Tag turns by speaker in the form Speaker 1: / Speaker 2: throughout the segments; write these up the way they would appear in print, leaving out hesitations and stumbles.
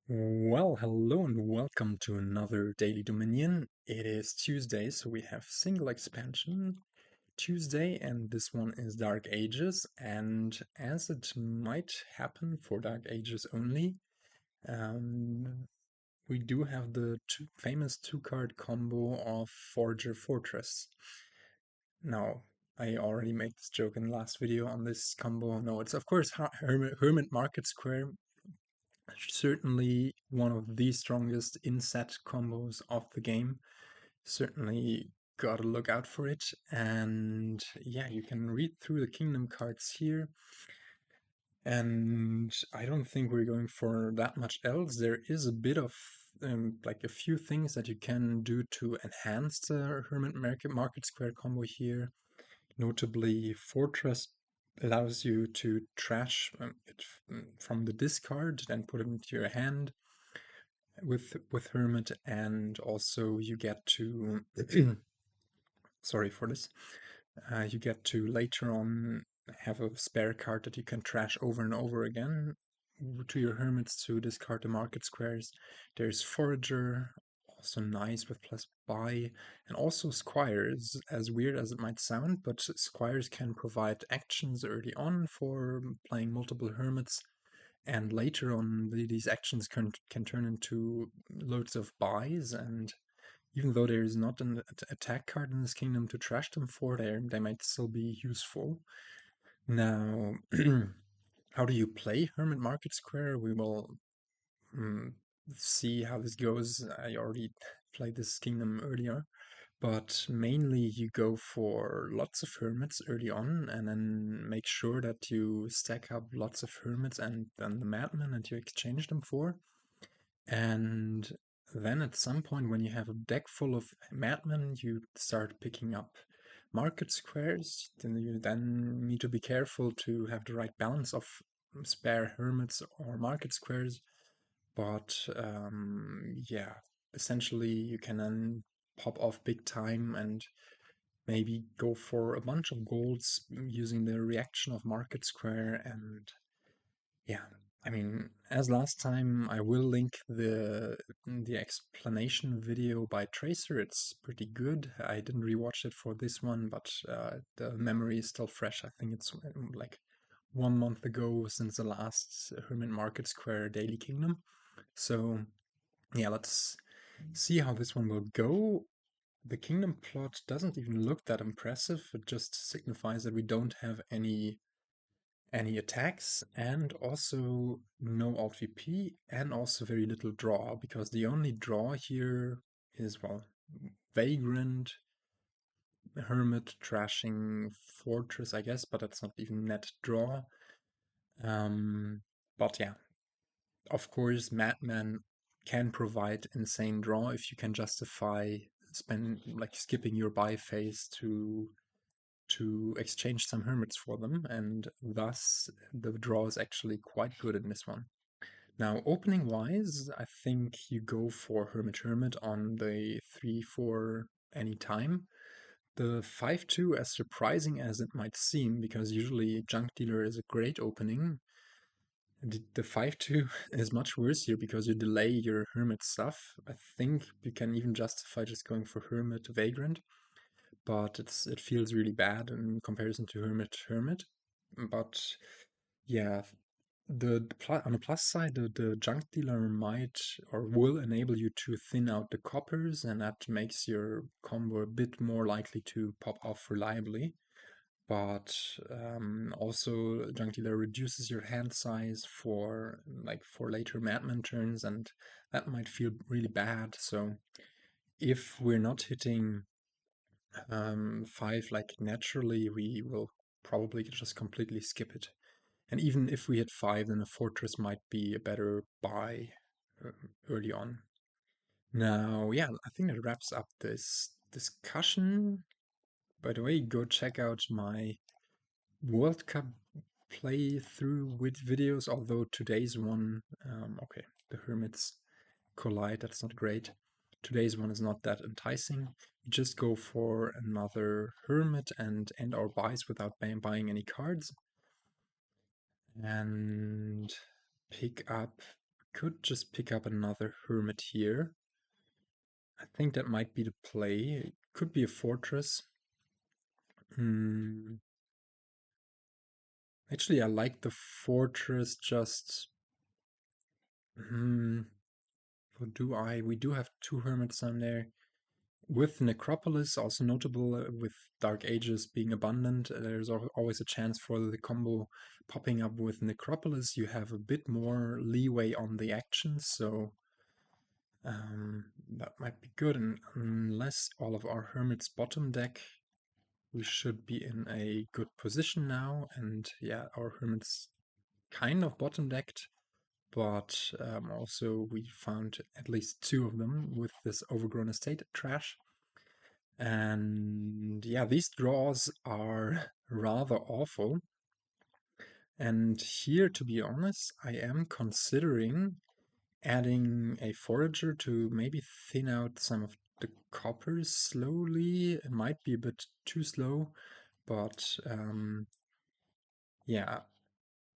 Speaker 1: Well, hello and welcome to another Daily Dominion. It is Tuesday, so we have single expansion Tuesday, and this one is Dark Ages. And as it might happen for Dark Ages only, um, we do have the famous two-card combo of Forager Fortress. Now, I already made this joke in the last video on this combo. No, it's of course Hermit Market Square, certainly one of the strongest inset combos of the game. Certainly gotta look out for it. And yeah, you can read through the kingdom cards here. And I don't think we're going for that much else. There is a bit of like a few things that you can do to enhance the Hermit Market Square combo here. Notably, Fortress allows you to trash it from the discard and put it into your hand with Hermit, and also you get to sorry for this. You get to later on have a spare card that you can trash over and over again to your Hermits to discard the market squares. There's Forager, also nice with plus buy, and also Squires, as weird as it might sound, but Squires can provide actions early on for playing multiple Hermits, and later on these actions can turn into loads of buys, and even though there is not an attack card in this kingdom to trash them for, they might still be useful. Now, how do you play Hermit Market Square? We will mm, see how this goes. I already played this kingdom earlier, but mainly you go for lots of Hermits early on, and then make sure that you stack up lots of Hermits and then the Madman that you exchange them for. And then at some point, when you have a deck full of Madmen, you start picking up market squares. Then you then need to be careful to have the right balance of spare Hermits or market squares. But yeah, essentially you can then pop off big time and maybe go for a bunch of golds using the reaction of market square. And yeah, I mean, as last time, I will link the explanation video by Tracer. It's pretty good. I didn't rewatch it for this one, but the memory is still fresh. I think it's like 1 month ago since the last Hermit Market Square Daily Kingdom. So yeah, let's see how this one will go. The kingdom plot doesn't even look that impressive. It just signifies that we don't have any attacks, and also no alt VP, and also very little draw, because the only draw here is, well, Vagrant, Hermit, trashing Fortress, I guess, but that's not even net draw. Um, but yeah, of course, Madman can provide insane draw if you can justify skipping your buy phase to exchange some hermits for them, and thus the draw is actually quite good in this one. Now, opening wise, I think you go for Hermit on the 3/4 anytime. The 5/2, as surprising as it might seem, because usually Junk Dealer is a great opening, the 5/2 is much worse here because you delay your Hermit stuff. I think you can even justify just going for Hermit Vagrant, but it feels really bad in comparison to Hermit. But yeah, on the plus side, the junk dealer might or will enable you to thin out the coppers, and that makes your combo a bit more likely to pop off reliably. But also, junk dealer reduces your hand size for later Madman turns, and that might feel really bad. So if we're not hitting 5 like naturally, we will probably just completely skip it. And even if we hit 5, then a fortress might be a better buy uh, early on. Now, yeah, I think that wraps up this discussion. By the way, go check out my World Cup playthrough with videos, although today's one, okay, the Hermits collide, that's not great. Today's one is not that enticing. We just go for another Hermit and end our buys without buying any cards. And pick up could just pick up another Hermit here. I think that might be the play. It could be a fortress. Actually, I like the fortress just... What do I? We do have two Hermits on there. With Necropolis, also notable with Dark Ages being abundant, there's always a chance for the combo popping up with Necropolis. You have a bit more leeway on the actions, so that might be good. And unless all of our Hermits bottom deck, we should be in a good position now. And yeah, our Hermits kind of bottom decked, but also we found at least two of them with this Overgrown Estate trash. And yeah, these draws are rather awful. And here, to be honest, I am considering adding a Forager to maybe thin out some of the coppers slowly. It might be a bit too slow, but yeah,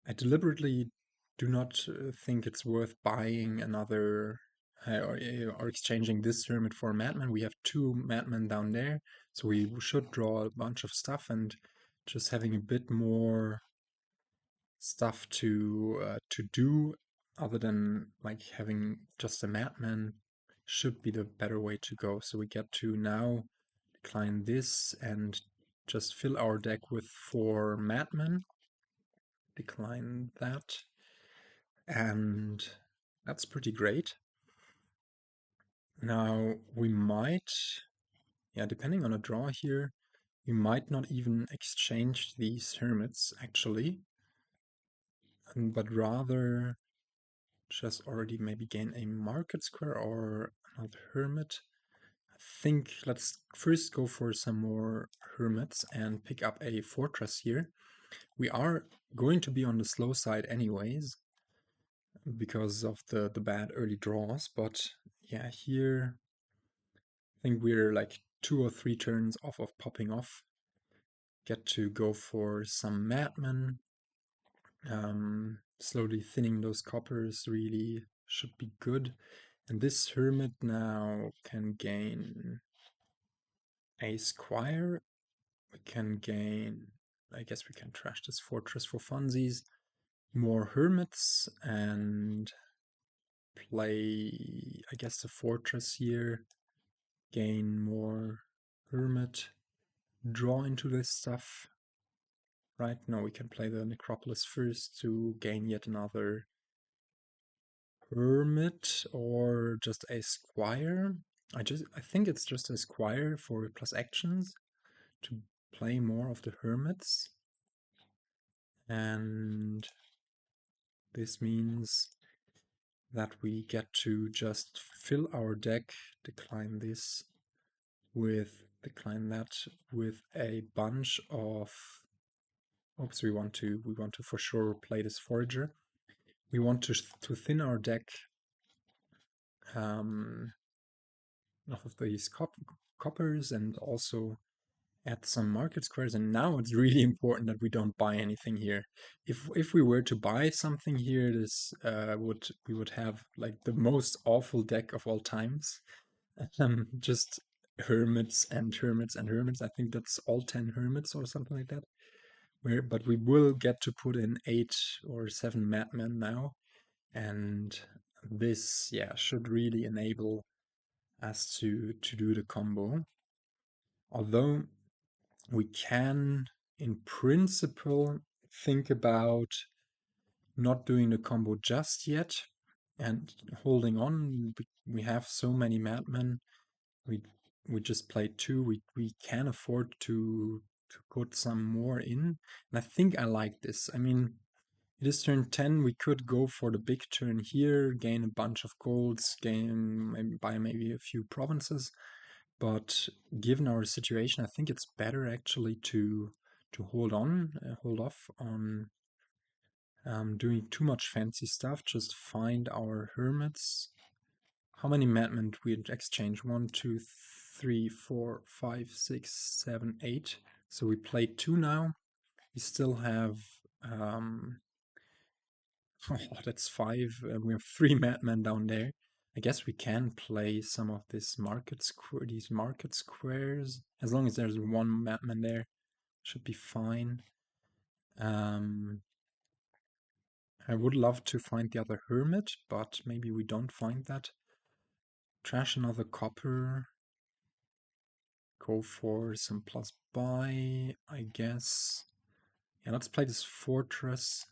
Speaker 1: I deliberately do not think it's worth buying another or exchanging this Hermit for a Madman. We have two Madmen down there, so we should draw a bunch of stuff, and just having a bit more stuff to do other than like having just a Madman should be the better way to go. So we get to now decline this and just fill our deck with 4 Madmen. Decline that. And that's pretty great. Now we might, yeah, depending on a draw here, we might not even exchange these Hermits actually, but rather just already maybe gain a Market Square or another Hermit. I think let's first go for some more Hermits and pick up a Fortress here. We are going to be on the slow side anyways, because of the bad early draws, but yeah, here I think we're like 2 or 3 turns off of popping off. Get to go for some Madmen. Slowly thinning those coppers really should be good. And this Hermit now can gain a Squire. We can gain, I guess we can trash this Fortress for funsies. More Hermits and play, I guess, the Fortress here. Gain more Hermit. Draw into this stuff. Right, no, we can play the Necropolis first to gain yet another Hermit or just a Squire. I think it's just a Squire for plus actions to play more of the Hermits. And this means that we get to just fill our deck, decline this with, decline that with a bunch of, oops, we want to for sure play this Forager. We want to thin our deck off of these coppers and also add some market squares. And now it's really important that we don't buy anything here. If we were to buy something here, this we would have like the most awful deck of all times. Just hermits and hermits and hermits. I think that's all 10 hermits or something like that. But we will get to put in 8 or 7 madmen now, and this, yeah, should really enable us to do the combo. Although we can, in principle, think about not doing the combo just yet and holding on. We have so many madmen. We just played 2. We can afford to put some more in. And I think I like this. I mean, it is turn 10. We could go for the big turn here, gain a bunch of golds, buy maybe a few provinces. But given our situation, I think it's better actually to hold off on doing too much fancy stuff. Just find our hermits. How many madmen did we exchange? 1, 2, 3, 4, 5, 6, 7, 8. So we played 2 now. We still have Oh, that's 5. We have 3 Madmen down there. I guess we can play some of these market squares. As long as there's one Madman there, should be fine. Um, I would love to find the other Hermit, but maybe we don't find that. Trash another copper. Go for some plus buy, I guess. Yeah, let's play this Fortress.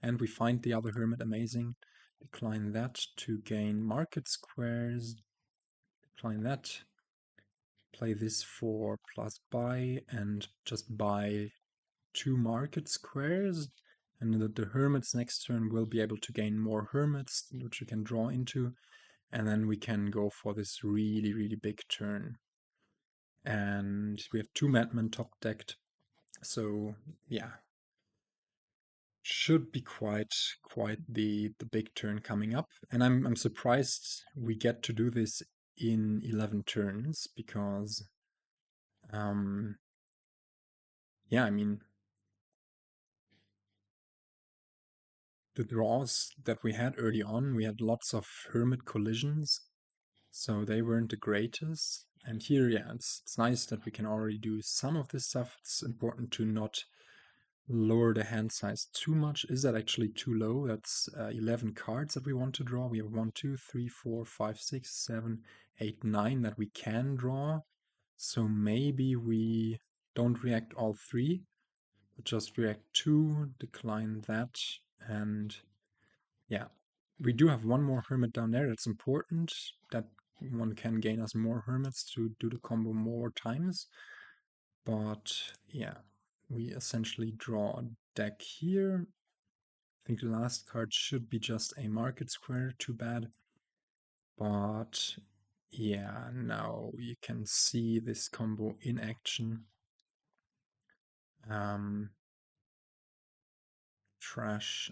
Speaker 1: And we find the other Hermit, amazing. Decline that to gain market squares. Decline that. Play this for plus buy and just buy 2 market squares. And the Hermits next turn will be able to gain more Hermits, which we can draw into. And then we can go for this really, really big turn. And we have 2 Madmen top decked. So yeah, should be quite the big turn coming up. And I'm surprised we get to do this in 11 turns because yeah, I mean the draws that we had early on, we had lots of Hermit collisions, so they weren't the greatest. And here, yeah, it's nice that we can already do some of this stuff. It's important to not lower the hand size too much. Is that actually too low? That's 11 cards that we want to draw. We have 1, 2, 3, 4, 5, 6, 7, 8, 9 that we can draw. So maybe we don't react all 3, but just react 2, decline that, and yeah. We do have one more Hermit down there. That's important. That one can gain us more Hermits to do the combo more times. But yeah, we essentially draw a deck here. I think the last card should be just a market square, too bad. But yeah, now you can see this combo in action. Trash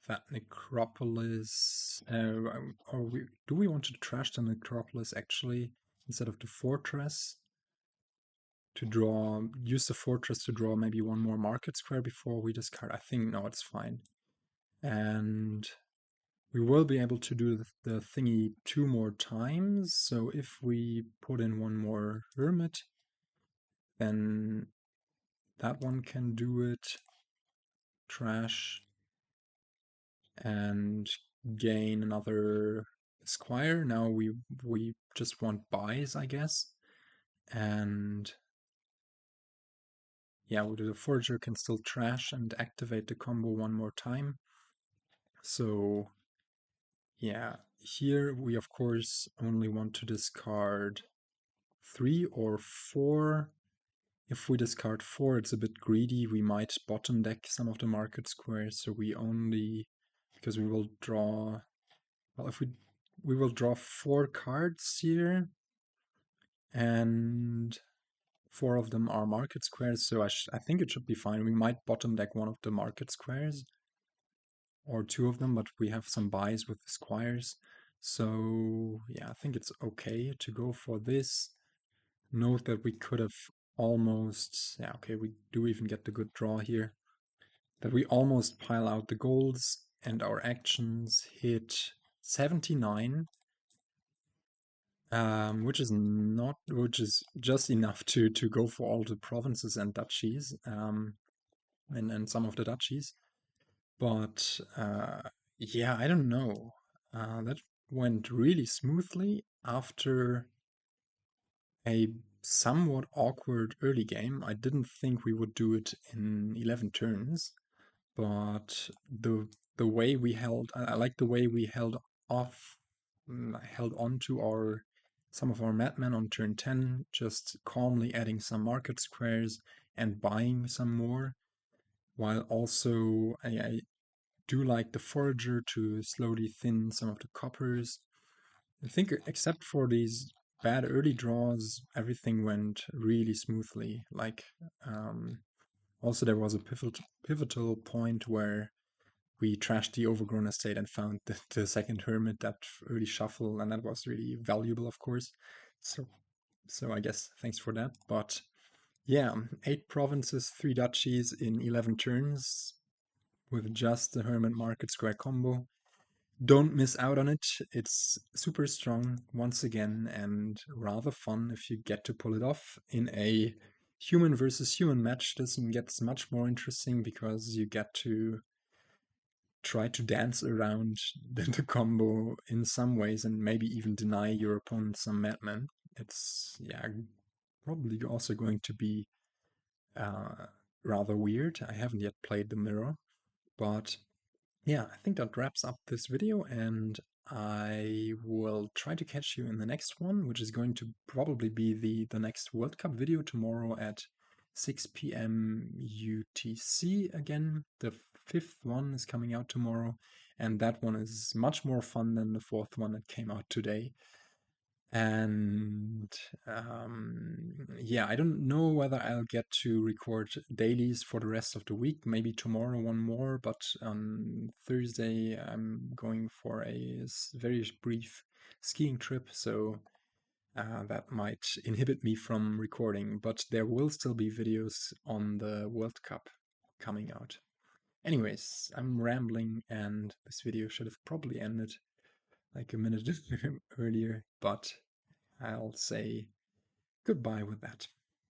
Speaker 1: that Necropolis. Do we want to trash the Necropolis actually instead of the Fortress? To use the Fortress to draw maybe one more market square before we discard. I think no, it's fine. And we will be able to do the thingy 2 more times. So if we put in one more Hermit, then that one can do it. Trash. And gain another Squire. Now we just want buys, I guess. And yeah, the Forager can still trash and activate the combo one more time. So yeah, here we of course only want to discard 3 or 4. If we discard 4, it's a bit greedy. We might bottom deck some of the market squares, so we only, because we will draw, well, if we will draw 4 cards here, and 4 of them are market squares, so I think it should be fine. We might bottom deck one of the market squares, or 2 of them, but we have some buys with the squires. So yeah, I think it's okay to go for this. Note that we could have almost, yeah, okay, we do even get the good draw here. That we almost pile out the golds, and our actions hit 79. Which is just enough to go for all the provinces and duchies, and some of the duchies. But yeah, I don't know. That went really smoothly after a somewhat awkward early game. I didn't think we would do it in 11 turns, but the way we held, I like the way we held off, held on to some of our madmen on turn 10, just calmly adding some market squares and buying some more, while also I do like the Forager to slowly thin some of the coppers. I think except for these bad early draws, everything went really smoothly. Like, also there was a pivotal point where we trashed the overgrown estate and found the second hermit that early shuffle, and that was really valuable, of course. So I guess thanks for that. But yeah, 8 provinces, 3 duchies in 11 turns with just the Hermit Market Square combo. Don't miss out on it. It's super strong once again and rather fun if you get to pull it off in a human versus human match. This gets much more interesting because you get to try to dance around the combo in some ways and maybe even deny your opponent some Madman. It's, yeah, probably also going to be uh, rather weird. I haven't yet played the mirror, but yeah, I think that wraps up this video, and I will try to catch you in the next one, which is going to probably be the next World Cup video tomorrow at 6 p.m. UTC again. The fifth one is coming out tomorrow, and that one is much more fun than the fourth one that came out today. And yeah, I don't know whether I'll get to record dailies for the rest of the week. Maybe tomorrow one more, but on Thursday I'm going for a very brief skiing trip, so that might inhibit me from recording. But there will still be videos on the World Cup coming out. Anyways, I'm rambling, and this video should have probably ended like a minute earlier, but I'll say goodbye with that.